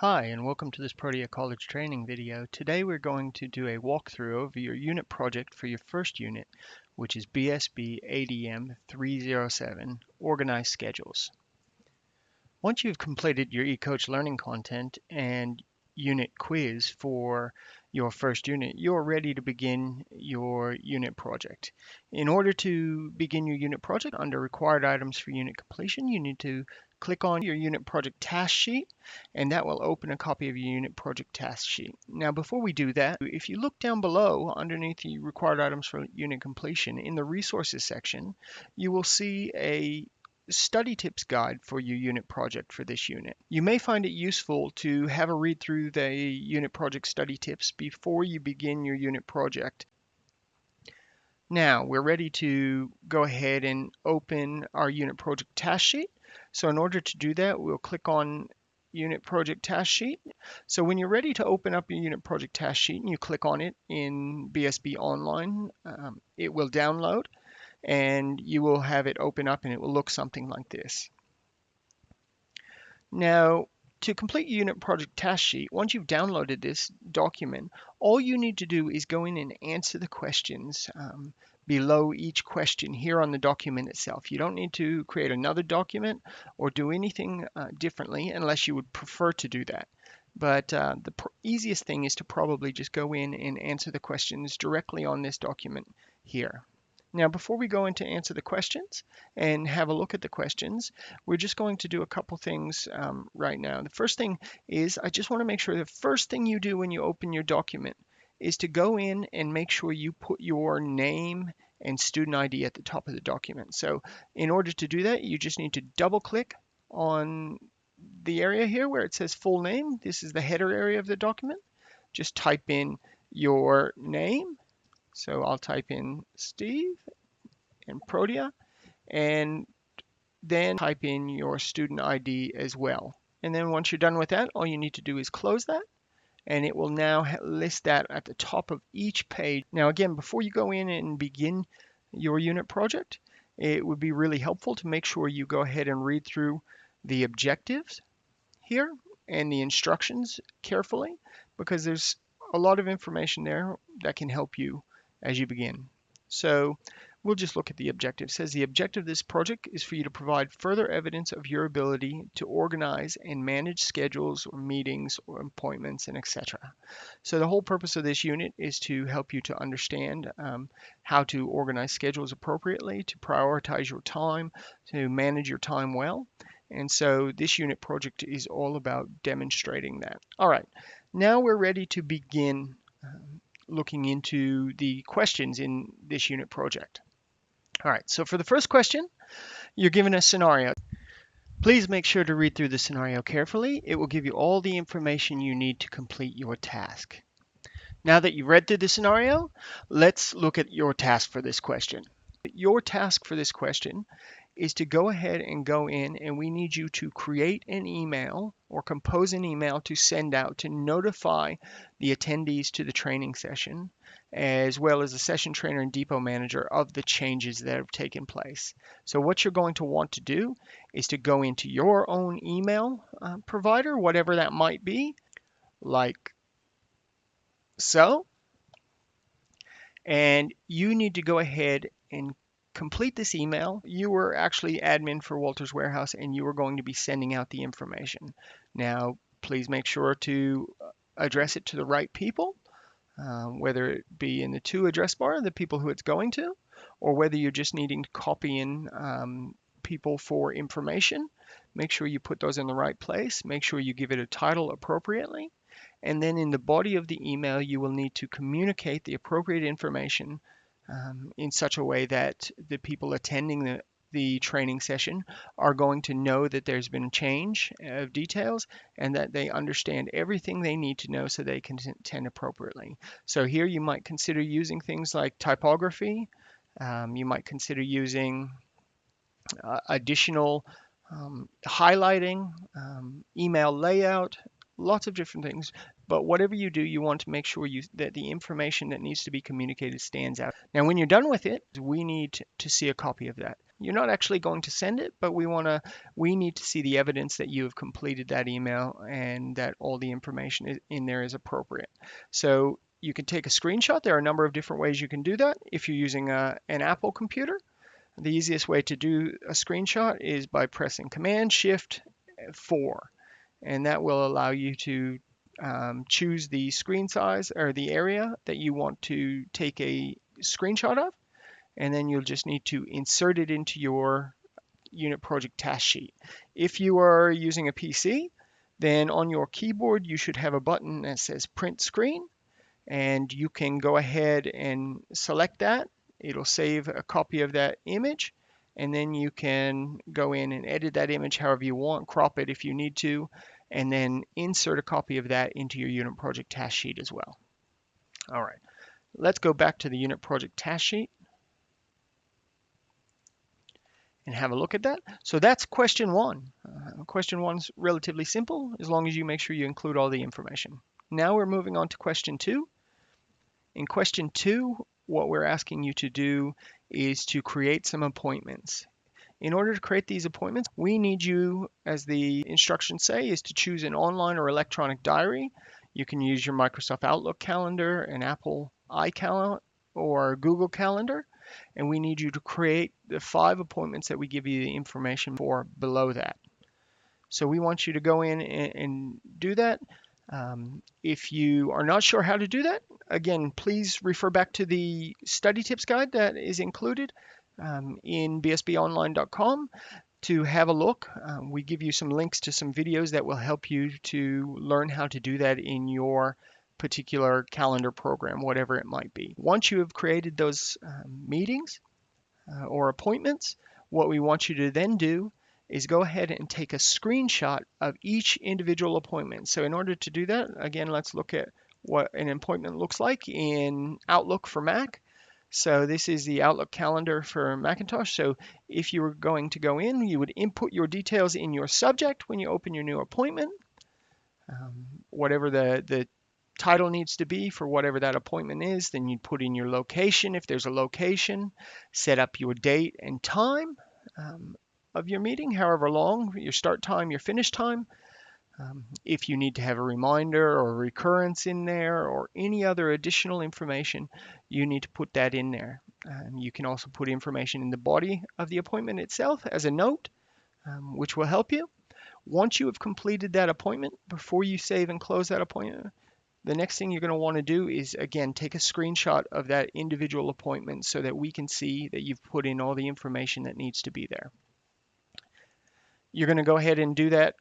Hi, and welcome to this Protea College training video. Today we're going to do a walkthrough of your unit project for your first unit, which is BSBADM307, Organize Schedules. Once you've completed your eCoach learning content and unit quiz for your first unit, you're ready to begin your unit project. In order to begin your unit project, under required items for unit completion, you need to click on your unit project task sheet, and that will open a copy of your unit project task sheet. Now, before we do that, if you look down below underneath the required items for unit completion in the resources section, you will see a study tips guide for your unit project for this unit. You may find it useful to have a read through the unit project study tips before you begin your unit project. Now we're ready to go ahead and open our unit project task sheet. So in order to do that, we'll click on unit project task sheet. So when you're ready to open up your unit project task sheet and you click on it in BSB Online, it will download and you will have it open up and it will look something like this. Now, to complete your unit project task sheet, once you've downloaded this document, all you need to do is go in and answer the questions below each question here on the document itself. You don't need to create another document or do anything differently unless you would prefer to do that. But the easiest thing is to probably just go in and answer the questions directly on this document here. Now, before we go into answer the questions and have a look at the questions, we're just going to do a couple things right now. The first thing is I just want to make sure the first thing you do when you open your document is to go in and make sure you put your name and student ID at the top of the document. So in order to do that, you just need to double click on the area here where it says full name. This is the header area of the document. Just type in your name. So I'll type in Steve and Protea, and then type in your student ID as well. And then once you're done with that, all you need to do is close that, and it will now list that at the top of each page. Now again, before you go in and begin your unit project, it would be really helpful to make sure you go ahead and read through the objectives here and the instructions carefully, because there's a lot of information there that can help you as you begin. So we'll just look at the objective. It says the objective of this project is for you to provide further evidence of your ability to organize and manage schedules or meetings or appointments and etc. So the whole purpose of this unit is to help you to understand how to organize schedules appropriately, to prioritize your time, to manage your time well. And so this unit project is all about demonstrating that. All right, now we're ready to begin looking into the questions in this unit project. All right, so for the first question, you're given a scenario. Please make sure to read through the scenario carefully. It will give you all the information you need to complete your task. Now that you've read through the scenario, let's look at your task for this question. Your task for this question is to go ahead and go in, and we need you to create an email or compose an email to send out to notify the attendees to the training session, as well as the session trainer and depot manager of the changes that have taken place. So what you're going to want to do is to go into your own email provider, whatever that might be, like so, and you need to go ahead and complete this email. You were actually admin for Walters Warehouse and you are going to be sending out the information. Now, please make sure to address it to the right people, whether it be in the to address bar, the people who it's going to, or whether you're just needing to copy in people for information. Make sure you put those in the right place. Make sure you give it a title appropriately. And then in the body of the email, you will need to communicate the appropriate information in such a way that the people attending the training session are going to know that there's been a change of details and that they understand everything they need to know so they can attend appropriately. So here you might consider using things like typography. You might consider using additional highlighting, email layout, lots of different things. But whatever you do, you want to make sure that the information that needs to be communicated stands out. Now, when you're done with it, we need to see a copy of that. You're not actually going to send it, but we need to see the evidence that you have completed that email and that all the information in there is appropriate. So you can take a screenshot. There are a number of different ways you can do that. If you're using an Apple computer, the easiest way to do a screenshot is by pressing Command Shift 4, and that will allow you to choose the screen size or the area that you want to take a screenshot of, and then you'll just need to insert it into your unit project task sheet. If you are using a PC, then on your keyboard you should have a button that says Print Screen, and you can go ahead and select that. It'll save a copy of that image, and then you can go in and edit that image however you want, crop it if you need to, and then insert a copy of that into your unit project task sheet as well. All right, let's go back to the unit project task sheet and have a look at that. So that's question one. Question one's relatively simple as long as you make sure you include all the information. Now we're moving on to question two. In question two, what we're asking you to do is to create some appointments. In order to create these appointments, we need you, as the instructions say, is to choose an online or electronic diary. You can use your Microsoft Outlook calendar, an Apple iCalendar, or Google Calendar, and we need you to create the 5 appointments that we give you the information for below that. So we want you to go in and do that. If you are not sure how to do that, again, please refer back to the study tips guide that is included in bsbonline.com to have a look. We give you some links to some videos that will help you to learn how to do that in your particular calendar program, whatever it might be. Once you have created those meetings or appointments, what we want you to then do is go ahead and take a screenshot of each individual appointment. So in order to do that, again, let's look at what an appointment looks like in Outlook for Mac. So this is the Outlook calendar for Macintosh. So if you were going to go in, you would input your details in your subject when you open your new appointment, whatever the title needs to be for whatever that appointment is. Then you'd put in your location if there's a location, set up your date and time of your meeting, however long, your start time, your finish time. If you need to have a reminder or a recurrence in there or any other additional information, you need to put that in there. You can also put information in the body of the appointment itself as a note, which will help you. Once you have completed that appointment, before you save and close that appointment, the next thing you're going to want to do is, again, take a screenshot of that individual appointment so that we can see that you've put in all the information that needs to be there. You're going to go ahead and do that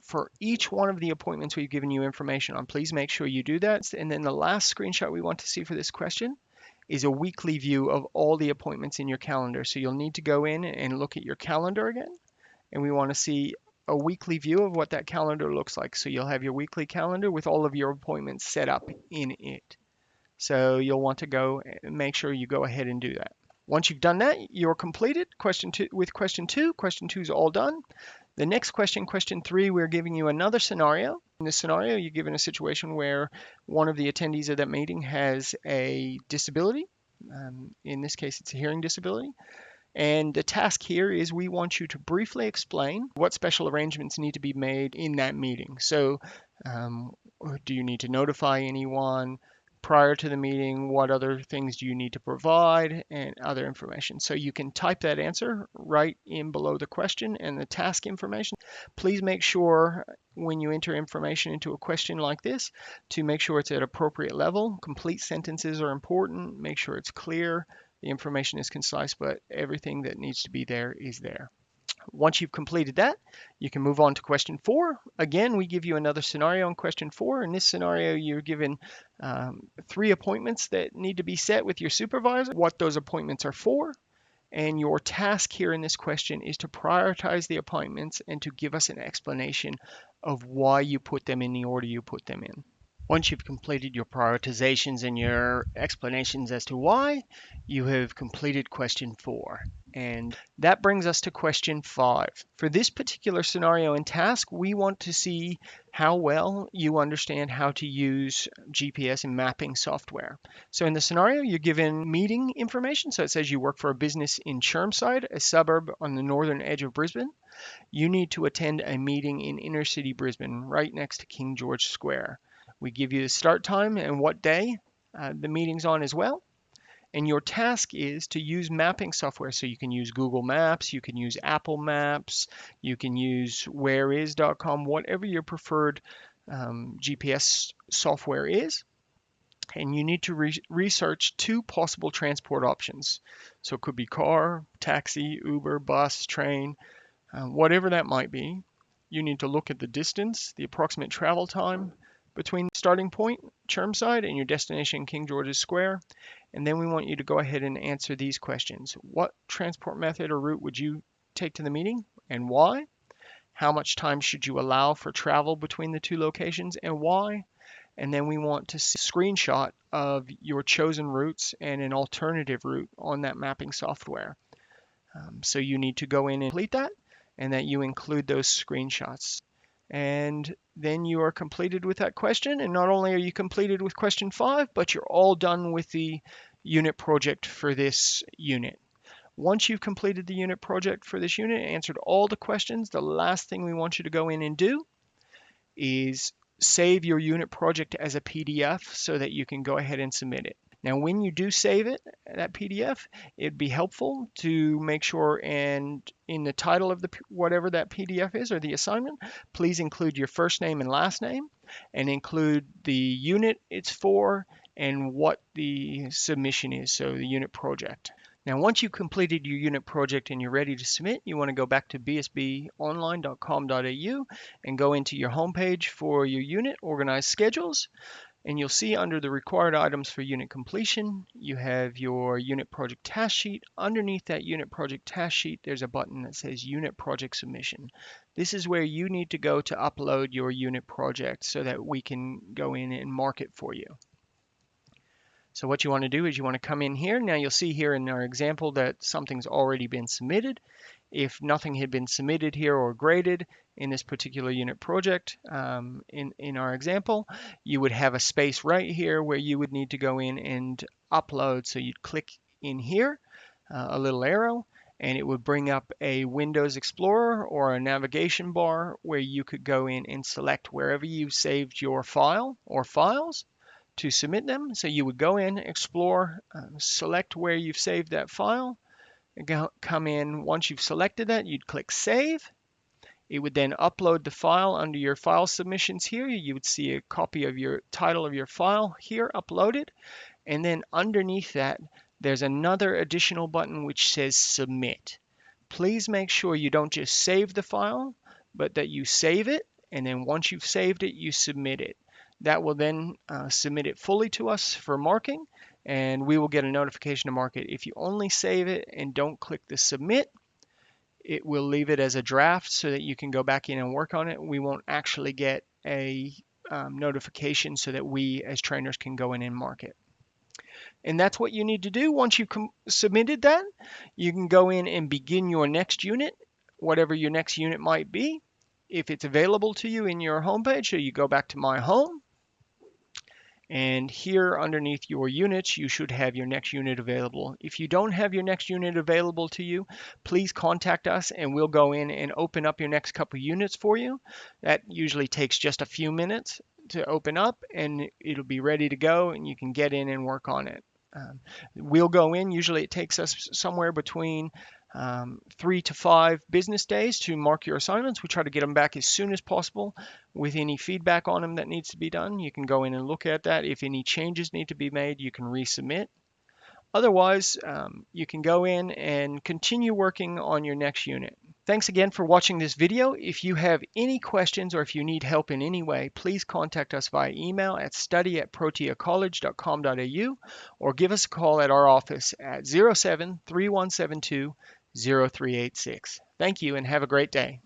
for each one of the appointments we've given you information on. Please make sure you do that. And then the last screenshot we want to see for this question is a weekly view of all the appointments in your calendar. So you'll need to go in and look at your calendar again, and we want to see a weekly view of what that calendar looks like. So you'll have your weekly calendar with all of your appointments set up in it. So you'll want to go and make sure you go ahead and do that. Once you've done that, you're completed question two. Question two is all done. The next question, question 3, we're giving you another scenario. In this scenario, you're given a situation where one of the attendees of that meeting has a disability. In this case, it's a hearing disability. And the task here is we want you to briefly explain what special arrangements need to be made in that meeting. So do you need to notify anyone prior to the meeting? What other things do you need to provide, and other information? So you can type that answer right in below the question and the task information. Please make sure when you enter information into a question like this to make sure it's at appropriate level. Complete sentences are important. Make sure it's clear. The information is concise, but everything that needs to be there is there. Once you've completed that, you can move on to question 4. Again, we give you another scenario in question 4. In this scenario, you're given 3 appointments that need to be set with your supervisor, what those appointments are for, and your task here in this question is to prioritize the appointments and to give us an explanation of why you put them in the order you put them in. Once you've completed your prioritizations and your explanations as to why, you have completed question 4. And that brings us to question 5. For this particular scenario and task, we want to see how well you understand how to use GPS and mapping software. So in the scenario, you're given meeting information. So it says you work for a business in Chermside, a suburb on the northern edge of Brisbane. You need to attend a meeting in inner city Brisbane, right next to King George Square. We give you the start time and what day the meeting's on as well. And your task is to use mapping software. So you can use Google Maps, you can use Apple Maps, you can use whereis.com, whatever your preferred GPS software is. And you need to research 2 possible transport options. So it could be car, taxi, Uber, bus, train, whatever that might be. You need to look at the distance, the approximate travel time between starting point, Chermside, and your destination, King George's Square. And then we want you to go ahead and answer these questions. What transport method or route would you take to the meeting and why? How much time should you allow for travel between the 2 locations and why? And then we want to see a screenshot of your chosen routes and an alternative route on that mapping software. So you need to go in and complete that, and that you include those screenshots. And then you are completed with that question. And not only are you completed with question 5, but you're all done with the unit project for this unit. Once you've completed the unit project for this unit, answered all the questions, the last thing we want you to go in and do is save your unit project as a PDF so that you can go ahead and submit it. Now, when you do save it, that PDF, it'd be helpful to make sure, and in the title of the whatever that PDF is or the assignment, please include your first name and last name, and include the unit it's for and what the submission is, so the unit project. Now, once you've completed your unit project and you're ready to submit, you want to go back to bsbonline.com.au and go into your homepage for your unit, Organize Schedules. And you'll see under the required items for unit completion, you have your unit project task sheet. Underneath that unit project task sheet, there's a button that says unit project submission. This is where you need to go to upload your unit project so that we can go in and mark it for you. So what you want to do is you want to come in here. Now you'll see here in our example that something's already been submitted. If nothing had been submitted here or graded in this particular unit project, in our example, you would have a space right here where you would need to go in and upload. So you'd click in here, a little arrow, and it would bring up a Windows Explorer or a navigation bar where you could go in and select wherever you've saved your file or files to submit them. So you would go in, explore, select where you've saved that file, come in. Once you've selected that, you'd click Save. It would then upload the file under your file submissions here. You would see a copy of your title of your file here uploaded. And then underneath that, there's another additional button which says Submit. Please make sure you don't just save the file, but that you save it. And then once you've saved it, you submit it. That will then submit it fully to us for marking, and we will get a notification to mark it. If you only save it and don't click the submit, it will leave it as a draft so that you can go back in and work on it. We won't actually get a notification so that we as trainers can go in and mark it. And that's what you need to do. Once you've submitted that, you can go in and begin your next unit, whatever your next unit might be. If it's available to you in your homepage, so you go back to My Home, and here underneath your units, you should have your next unit available. If you don't have your next unit available to you, please contact us and we'll go in and open up your next couple units for you. That usually takes just a few minutes to open up, and it'll be ready to go and you can get in and work on it. We'll go in, usually it takes us somewhere between 3 to 5 business days to mark your assignments. We try to get them back as soon as possible with any feedback on them that needs to be done. You can go in and look at that. If any changes need to be made, you can resubmit. Otherwise, you can go in and continue working on your next unit. Thanks again for watching this video. If you have any questions or if you need help in any way, please contact us via email at study@proteacollege.com.au or give us a call at our office at 07-3172-0386. Thank you and have a great day.